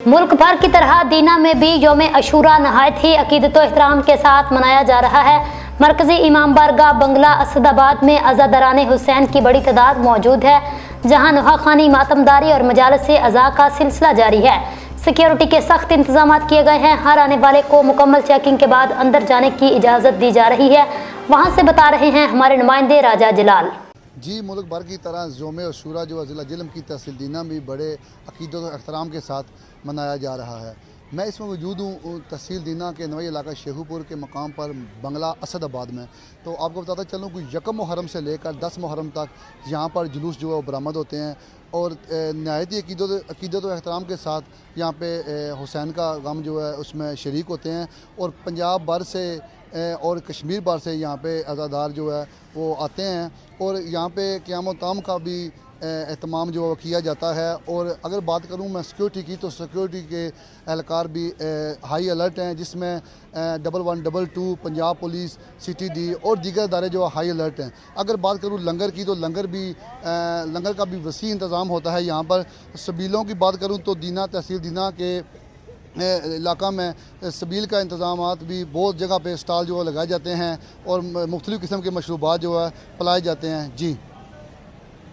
मुल्क भर की तरह दीना में भी यौम अशूरा नहायत ही अकीदत व एहतराम के साथ मनाया जा रहा है। मरकजी इमाम बारगाह बंगला असदाबाद में अज़ादरान हुसैन की बड़ी तादाद मौजूद है, जहां नुहाखानी, मातमदारी और मजालस से अज़ा का सिलसिला जारी है। सिक्योरिटी के सख्त इंतजाम किए गए हैं। हर आने वाले को मुकम्मल चेकिंग के बाद अंदर जाने की इजाज़त दी जा रही है। वहाँ से बता रहे हैं हमारे नुमाइंदे राजा जलाल। जी, मुल्क भर की तरह यौम अशूरा जो ज़िला जिलम की तहसील दीना में बड़े अकीदत और एहतराम के साथ मनाया जा रहा है। मैं इसमें मौजूद हूँ तहसील दीना के नवई इलाका शेखुपुर के मकाम पर बंगला असदाबाद में। तो आपको बताता चलूँ कि यकम मुहर्रम से लेकर 10 मुहर्रम तक यहाँ पर जुलूस जो है वो बरामद होते हैं और नहायत ही अकीदत और एहतराम के साथ यहाँ पे हुसैन का गम जो है उसमें शरीक होते हैं। और पंजाब भर से और कश्मीर भर से यहाँ पे अज़ादार जो है वो आते हैं और यहाँ पे क़याम ताम का भी एहतमाम जो किया जाता है। और अगर बात करूँ मैं सिक्योरिटी की, तो सिक्योरिटी के एहलकार भी हाई अलर्ट हैं, जिसमें 1122 पंजाब पुलिस, CTD और दीगर अदारे जो हाई अलर्ट हैं। अगर बात करूँ लंगर की, तो लंगर का भी वसी इंतज़ाम होता है यहाँ पर। सबीलों की बात करूँ तो दीना तहसील दीना के इलाका में सबील का इंतज़ाम भी बहुत जगह पे स्टॉल जो लगाए जाते हैं और मुख्तलिफ़ किस्म के मशरूबात जो है पिलाए जाते हैं। जी।